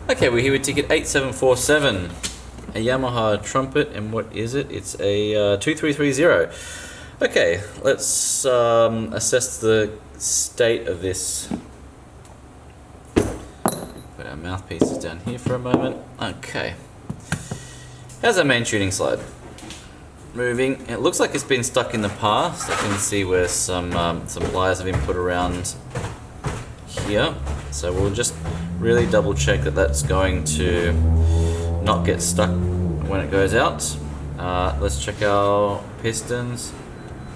Okay, we're here with ticket 8747, a Yamaha trumpet, and what is it? It's a 2330. Okay, let's assess the state of this. Put our mouthpieces down here for a moment. Okay. How's our main tuning slide? Moving. It looks like it's been stuck in the past. I can see where some pliers have been put around here. So we'll just really double check that that's going to not get stuck when it goes out. Let's check our pistons.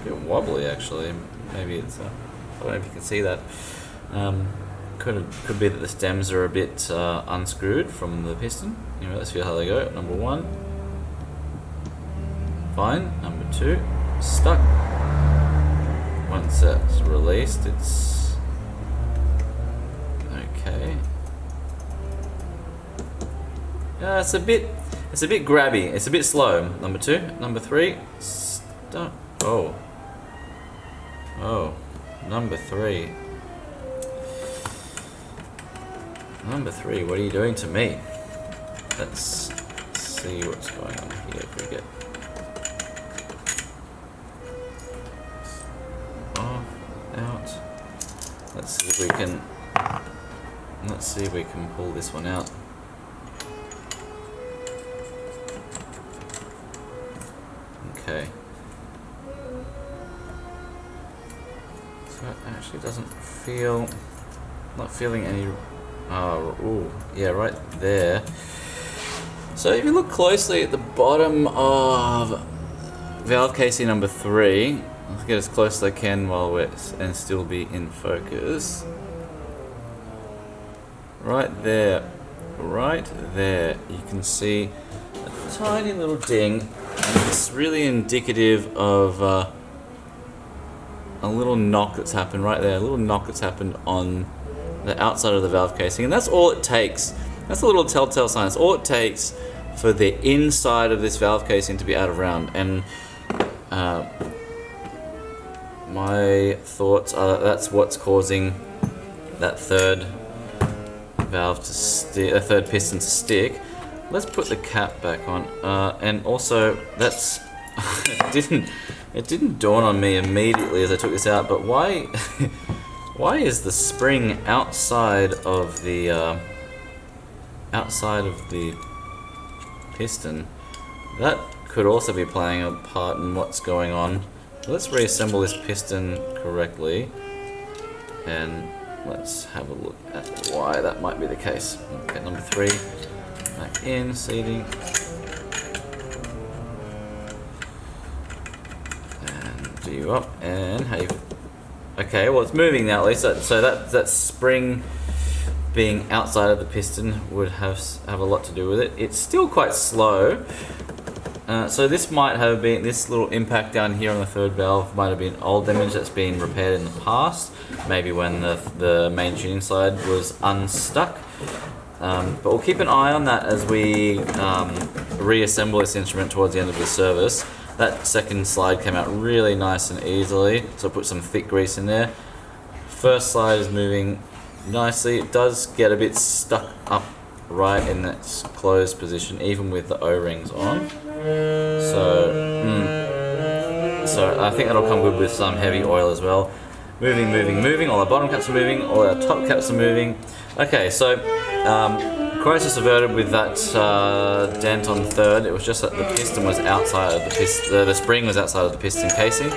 A bit wobbly actually. Maybe it's I don't know if you can see that. Could be that the stems are a bit unscrewed from the piston. Anyway, let's feel how they go. Number one, fine. Number two, stuck. Once that's released, it's okay. It's a bit grabby. It's a bit slow. Number two. Number three, stuck. Oh. Number three. Number three, what are you doing to me? Let's see what's going on here. If we get out. Let's see if we can pull this one out. Okay. So it actually doesn't feel, not feeling any, yeah, right there. So if you look closely at the bottom of valve casing number 3, I'll get as close as I can while and still be in focus. Right there, you can see a tiny little ding, and it's really indicative of a little knock that's happened right there, a little knock that's happened on the outside of the valve casing, and that's all it takes. That's a little telltale sign. It's all it takes for the inside of this valve casing to be out of round. And my thoughts are that that's what's causing that third valve to stick, a third piston to stick. Let's put the cap back on, and also that's it didn't dawn on me immediately as I took this out, but why is the spring outside of the piston? That could also be playing a part in what's going on. Let's reassemble this piston correctly, and let's have a look at why that might be the case. Okay, number 3, back in, seating. And do you up, and how you... Okay, well it's moving now at least, so that spring being outside of the piston would have a lot to do with it. It's still quite slow. So this might have been, this little impact down here on the third valve might have been old damage that's been repaired in the past, maybe when the main tuning slide was unstuck. But we'll keep an eye on that as we reassemble this instrument towards the end of the service. That second slide came out really nice and easily, so I'll put some thick grease in there. First slide is moving nicely. It does get a bit stuck up right in that closed position, even with the O-rings on. So I think that'll come good with some heavy oil as well. Moving. All our bottom caps are moving, all our top caps are moving. Okay, so crisis averted with that dent on third. It was just that the piston was outside of the piston. The spring was outside of the piston casing,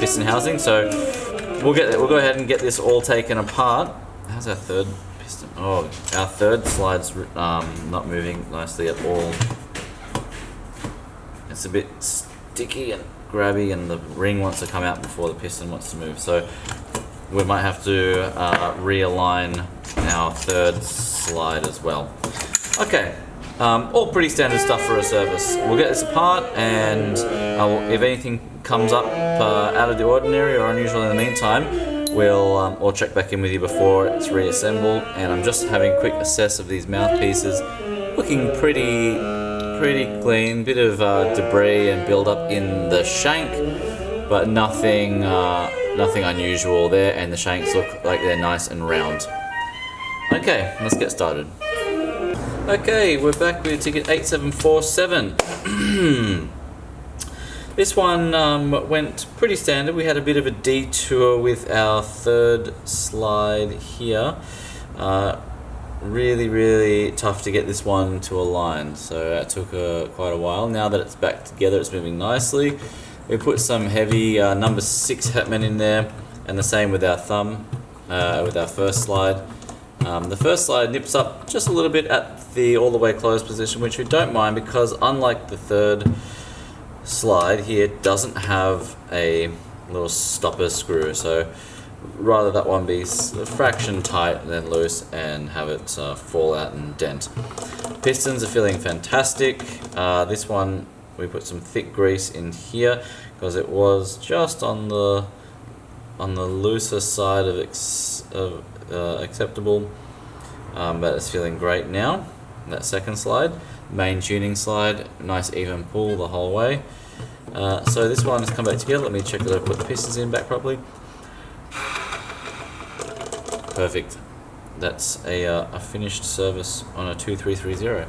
piston housing. So we'll go ahead and get this all taken apart. How's our third piston? Oh, our third slide's not moving nicely at all. It's a bit sticky and grabby, and the ring wants to come out before the piston wants to move. So we might have to realign our third slide as well. Okay, all pretty standard stuff for a service. We'll get this apart, and if anything comes up out of the ordinary or unusual in the meantime, we'll check back in with you before it's reassembled. And I'm just having a quick assess of these mouthpieces, looking pretty clean. Bit of debris and build up in the shank, but nothing unusual there, and the shanks look like they're nice and round. Okay, let's get started. Okay, we're back with ticket 8747. This one went pretty standard. We had a bit of a detour with our third slide here. Really tough to get this one to align, so that took quite a while. Now that it's back together, it's moving nicely. We put some heavy number 6 Hetman in there, and the same with our thumb, with our first slide. The first slide nips up just a little bit at the all the way closed position, which we don't mind because unlike the third slide here, it doesn't have a little stopper screw, so rather that one be a fraction tight than loose and have it fall out and dent. Pistons are feeling fantastic. This one we put some thick grease in here because it was just on the looser side of acceptable, but it's feeling great now. That second slide, main tuning slide, nice even pull the whole way. So this one has come back together. Let me check that I put the pistons in back properly. Perfect. That's a finished service on a 2330.